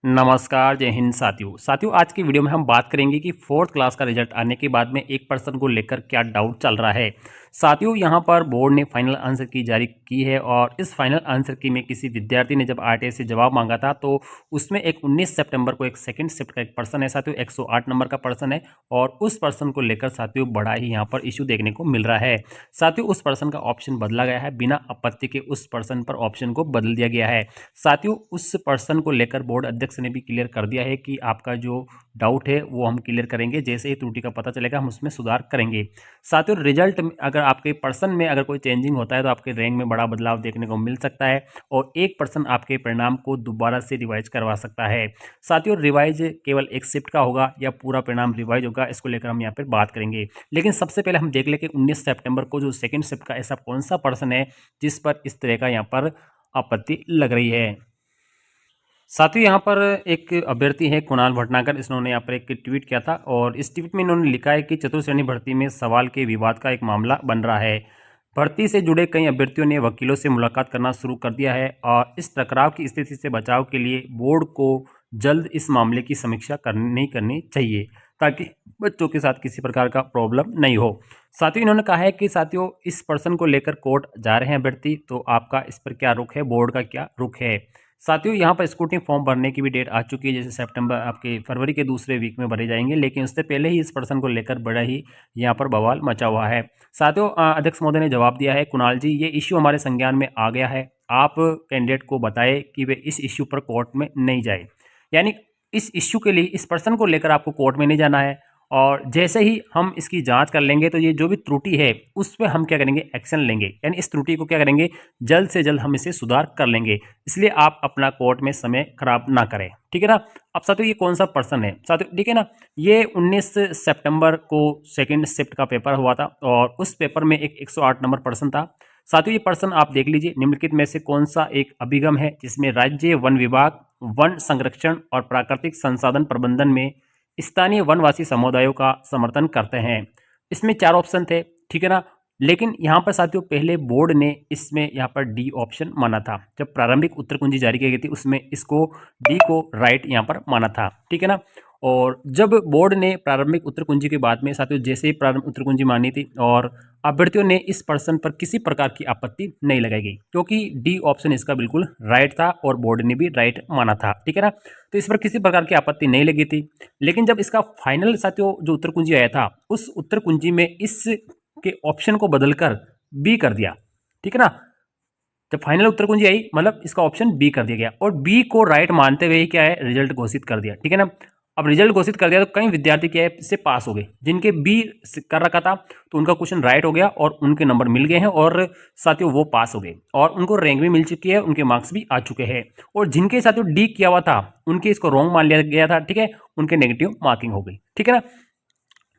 नमस्कार, जय हिंद साथियों आज की वीडियो में हम बात करेंगे कि फोर्थ क्लास का रिजल्ट आने के बाद में एक पर्सन को लेकर क्या डाउट चल रहा है। साथियों यहाँ पर बोर्ड ने फाइनल आंसर की जारी की है और इस फाइनल आंसर की में किसी विद्यार्थी ने जब आरटीआई से जवाब मांगा था तो उसमें एक 19 सितंबर को एक सेकंड शिफ्ट का एक पर्सन है साथियों, 108 नंबर का पर्सन है और उस पर्सन को लेकर साथियों बड़ा ही यहाँ पर इशू देखने को मिल रहा है। साथियों उस पर्सन का ऑप्शन बदला गया है, बिना आपत्ति के उस पर्सन पर ऑप्शन को बदल दिया गया है। साथियों उस पर्सन को लेकर बोर्ड अध्यक्ष ने भी क्लियर कर दिया है कि आपका जो डाउट है वो हम क्लियर करेंगे, जैसे ही त्रुटि का पता चलेगा हम उसमें सुधार करेंगे। साथियों रिजल्ट में अगर आपके पर्सन में अगर कोई चेंजिंग होता है तो आपके रैंक में बड़ा बदलाव देखने को मिल सकता है और एक पर्सन आपके परिणाम को दोबारा से रिवाइज करवा सकता है। साथियों रिवाइज केवल एक शिफ्ट का होगा या पूरा परिणाम रिवाइज होगा, इसको लेकर हम यहाँ पर बात करेंगे। लेकिन सबसे पहले हम देख लें कि 19 सितंबर को जो सेकेंड शिफ्ट का ऐसा कौन सा पर्सन है जिस पर इस तरह का यहाँ पर आपत्ति लग रही है। साथियों यहाँ पर एक अभ्यर्थी है कुणाल भटनागर, इन्होंने यहाँ पर एक ट्वीट किया था और इस ट्वीट में इन्होंने लिखा है कि चतुर्श्रेणी भर्ती में सवाल के विवाद का एक मामला बन रहा है। भर्ती से जुड़े कई अभ्यर्थियों ने वकीलों से मुलाकात करना शुरू कर दिया है और इस टकराव की स्थिति से बचाव के लिए बोर्ड को जल्द इस मामले की समीक्षा नहीं करनी चाहिए ताकि बच्चों के साथ किसी प्रकार का प्रॉब्लम नहीं हो। साथियों इन्होंने कहा है कि साथियों इस पर्सन को लेकर कोर्ट जा रहे हैं अभ्यर्थी, तो आपका इस पर क्या रुख है, बोर्ड का क्या रुख है। साथियों यहाँ पर स्कूटनी फॉर्म भरने की भी डेट आ चुकी है, जैसे सितंबर आपके फरवरी के दूसरे वीक में भरे जाएंगे, लेकिन उससे पहले ही इस पर्सन को लेकर बड़ा ही यहाँ पर बवाल मचा हुआ है। साथियों अध्यक्ष महोदय ने जवाब दिया है, कुणाल जी ये इश्यू हमारे संज्ञान में आ गया है, आप कैंडिडेट को बताएं कि वे इस इश्यू पर कोर्ट में नहीं जाए। यानी इस इश्यू के लिए इस पर्सन को लेकर आपको कोर्ट में नहीं जाना है और जैसे ही हम इसकी जांच कर लेंगे तो ये जो भी त्रुटि है उस पर हम क्या करेंगे, एक्शन लेंगे। यानी इस त्रुटि को क्या करेंगे, जल्द से जल्द हम इसे सुधार कर लेंगे। इसलिए आप अपना कोर्ट में समय खराब ना करें, ठीक है ना। अब साथियों ये कौन सा पर्सन है साथियों, ठीक है ना, ये 19 सितंबर को सेकेंड शिफ्ट का पेपर हुआ था और उस पेपर में एक 108 नंबर पर्सन था। साथियों ये पर्सन आप देख लीजिए निम्नलिखित में से कौन सा एक अभिगम है जिसमें राज्य वन विभाग, वन संरक्षण और प्राकृतिक संसाधन प्रबंधन में स्थानीय वनवासी समुदायों का समर्थन करते हैं। इसमें 4 ऑप्शन थे, ठीक है ना, लेकिन यहाँ पर साथियों पहले बोर्ड ने इसमें यहाँ पर डी ऑप्शन माना था। जब प्रारंभिक उत्तर कुंजी जारी की गई थी उसमें इसको डी को राइट यहाँ पर माना था, ठीक है ना। और जब बोर्ड ने प्रारंभिक उत्तर कुंजी के बाद में साथियों जैसे ही प्रारंभिक उत्तर कुंजी मानी थी और अभ्यर्थियों ने इस पर्सन पर किसी प्रकार की आपत्ति नहीं लगाई गई क्योंकि डी ऑप्शन इसका बिल्कुल राइट था और बोर्ड ने भी राइट माना था, ठीक है ना। तो इस पर किसी प्रकार की आपत्ति नहीं लगी थी। लेकिन जब इसका फाइनल साथियों जो उत्तर कुंजी आया था उस उत्तर कुंजी में इस के ऑप्शन को बदलकर बी कर दिया, ठीक है ना। जब फाइनल उत्तर कुंजी आई मतलब इसका ऑप्शन बी कर दिया गया और बी को राइट मानते हुए क्या है, रिजल्ट घोषित कर दिया, ठीक है ना। अब रिजल्ट घोषित कर दिया तो कई विद्यार्थी क्या है इससे पास हो गए, जिनके बी कर रखा था तो उनका क्वेश्चन राइट हो गया और उनके नंबर मिल गए हैं और साथियों वो पास हो गए और उनको रैंक भी मिल चुकी है, उनके मार्क्स भी आ चुके हैं। और जिनके साथियों डी किया हुआ था उनके इसको रॉन्ग मान लिया गया था, ठीक है, उनके नेगेटिव मार्किंग हो गई, ठीक है ना।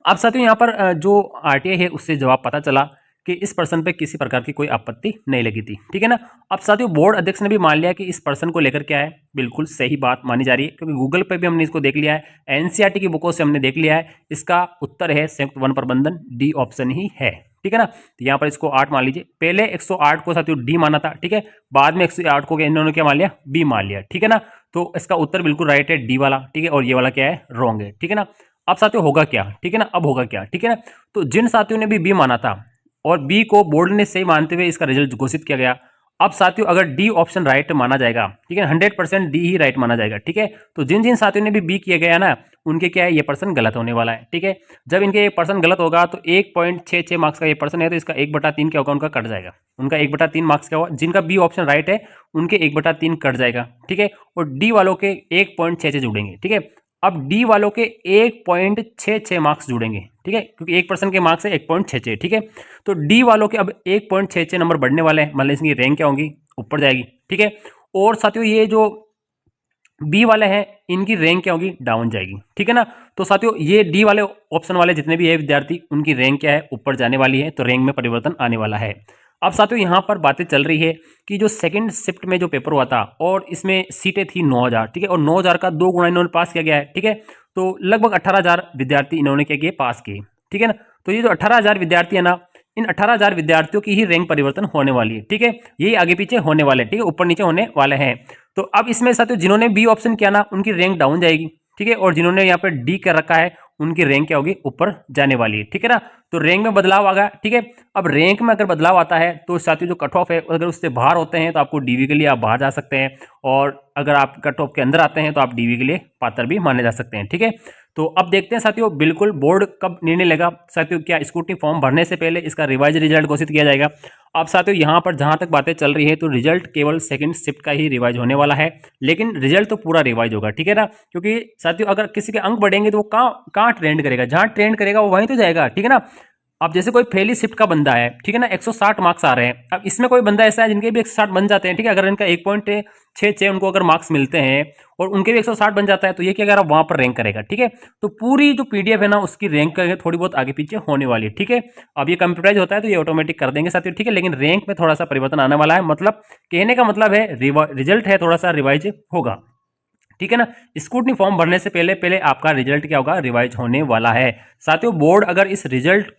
अब साथियों यहाँ पर जो आरटीआई है उससे जवाब पता चला कि इस पर्सन पे किसी प्रकार की कोई आपत्ति नहीं लगी थी, ठीक है ना। अब साथियों बोर्ड अध्यक्ष ने भी मान लिया कि इस पर्सन को लेकर क्या है, बिल्कुल सही बात मानी जा रही है क्योंकि गूगल पे भी हमने इसको देख लिया है, एनसीईआरटी की बुकों से हमने देख लिया है, इसका उत्तर है संयुक्त वन प्रबंधन, डी ऑप्शन ही है, ठीक है ना। तो यहाँ पर इसको 8 मान लीजिए, पहले 108 को साथियों डी माना था, ठीक है, बाद में 108 को इन्होंने क्या मान लिया, बी मान लिया, ठीक है ना। तो इसका उत्तर बिल्कुल राइट है, डी वाला, ठीक है, और ये वाला क्या है, रॉन्ग है, ठीक है ना। अब साथियों होगा क्या, ठीक है ना, अब होगा क्या, ठीक है ना। तो जिन साथियों ने भी बी माना था और बी को बोर्ड ने सही मानते हुए इसका रिजल्ट घोषित किया गया। अब साथियों अगर डी ऑप्शन राइट माना जाएगा, ठीक है, 100% डी ही राइट माना जाएगा, ठीक है। तो जिन जिन साथियों ने भी बी किया गया ना उनके क्या है, ये पर्सन गलत होने वाला है, ठीक है। जब इनके एक पर्सन गलत होगा तो 1.66 मार्क्स का ये पर्सन है तो इसका 1/3 क्या होगा, उनका कट जाएगा, उनका 1/3 मार्क्स क्या होगा, जिनका बी ऑप्शन राइट है उनके 1/3 कट जाएगा, ठीक है। और डी वालों के 1.66 जुड़ेंगे, ठीक है। अब डी वालों के 1.66 मार्क्स जुड़ेंगे, ठीक है, क्योंकि एक पर्सन के मार्क्स है 1.66, ठीक है। तो डी वालों के अब 1.66 नंबर बढ़ने वाले हैं, मतलब इसकी रैंक क्या होगी, ऊपर जाएगी, ठीक है। और साथियों ये जो बी वाले हैं इनकी रैंक क्या होगी, डाउन जाएगी, ठीक है ना। तो साथियों ये डी वाले ऑप्शन वाले जितने भी है विद्यार्थी उनकी रैंक क्या है, ऊपर जाने वाली है, तो रैंक में परिवर्तन आने वाला है। अब साथियों यहाँ पर बातें चल रही है कि जो सेकंड शिफ्ट में जो पेपर हुआ था और इसमें सीटें थी 9000, ठीक है, और 9000 का 2 गुना इन्होंने पास किया गया है, ठीक है। तो लगभग 18000 विद्यार्थी इन्होंने क्या किए, पास किए, ठीक है ना। तो ये जो 18000 विद्यार्थी है ना इन 18,000 विद्यार्थियों की ही रैंक परिवर्तन होने वाली है। ठीक है, यही आगे पीछे होने वाले हैं। ठीक है, ऊपर नीचे होने वाले हैं। तो अब इसमें साथियों जिन्होंने बी ऑप्शन किया ना, उनकी रैंक डाउन जाएगी। ठीक है, और जिन्होंने यहाँ पे डी कर रखा है उनकी रैंक क्या होगी, ऊपर जाने वाली है। ठीक है ना, तो रैंक में बदलाव आ गया। ठीक है, अब रैंक में अगर बदलाव आता है तो साथियों जो कट ऑफ है अगर उससे बाहर होते हैं तो आपको डीवी के लिए आप बाहर जा सकते हैं, और अगर आप कट ऑफ के अंदर आते हैं तो आप डीवी के लिए पात्र भी माने जा सकते हैं। ठीक है, तो अब देखते हैं साथियों बिल्कुल बोर्ड कब निर्णय लेगा। साथियों क्या स्क्रूटनी फॉर्म भरने से पहले इसका रिवाइज रिजल्ट घोषित किया जाएगा। अब साथियों यहाँ पर जहां तक बातें चल रही है तो रिजल्ट केवल सेकंड शिफ्ट का ही रिवाइज होने वाला है, लेकिन रिजल्ट तो पूरा रिवाइज होगा। ठीक है ना, क्योंकि साथियों अगर किसी के अंक बढ़ेंगे तो वो कहाँ ट्रेंड करेगा, जहां ट्रेंड करेगा वो वहीं तो जाएगा। ठीक है ना, अब जैसे कोई पहली शिफ्ट का बंदा है, ठीक है ना, 160 मार्क्स आ रहे हैं। अब इसमें कोई बंदा ऐसा है जिनके भी 160 बन जाते हैं। ठीक है, अगर इनका 1.66 उनको अगर मार्क्स मिलते हैं और उनके भी 160 बन जाता है तो ये क्या करेगा, वहां पर रैंक करेगा। ठीक है, तो पूरी जो पीडीएफ है ना उसकी रैंक करेंगे थोड़ी बहुत आगे पीछे होने वाली है। ठीक है, अब ये कंप्यूटराइज होता है तो ये ऑटोमेटिक कर देंगे साथियों। ठीक है, लेकिन रैंक में थोड़ा सा परिवर्तन आने वाला है, मतलब कहने का मतलब है रिजल्ट है थोड़ा सा रिवाइज होगा। ठीक है ना, स्क्रूटनी फॉर्म भरने से पहले पहले आपका रिजल्ट क्या होगा, रिवाइज होने वाला है। साथियों बोर्ड अगर इस रिजल्ट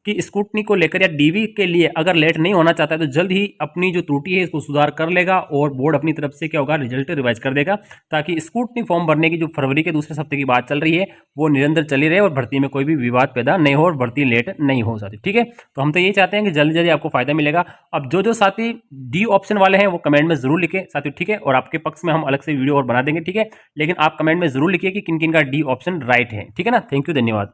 की स्क्रूटनी को लेकर या डीवी के लिए अगर लेट नहीं होना चाहता है तो जल्द ही अपनी जो त्रुटि है इसको सुधार कर लेगा और बोर्ड अपनी तरफ से क्या होगा, रिजल्ट रिवाइज कर देगा, ताकि स्क्रूटनी फॉर्म भरने की जो फरवरी के दूसरे हफ्ते की बात चल रही है वो निरंतर चली रहे और भर्ती में कोई भी विवाद पैदा नहीं हो और भर्ती लेट नहीं हो साथी। ठीक है, तो हम तो यही चाहते हैं कि जल्दी जल्दी आपको फायदा मिलेगा। अब जो साथी डी ऑप्शन वाले हैं वो कमेंट में जरूर लिखें साथियों। ठीक है, और आपके पक्ष में हम अलग से वीडियो और बना देंगे। ठीक है, लेकिन आप कमेंट में जरूर लिखिए कि किन किन का डी ऑप्शन राइट है। ठीक है ना, थैंक यू, धन्यवाद।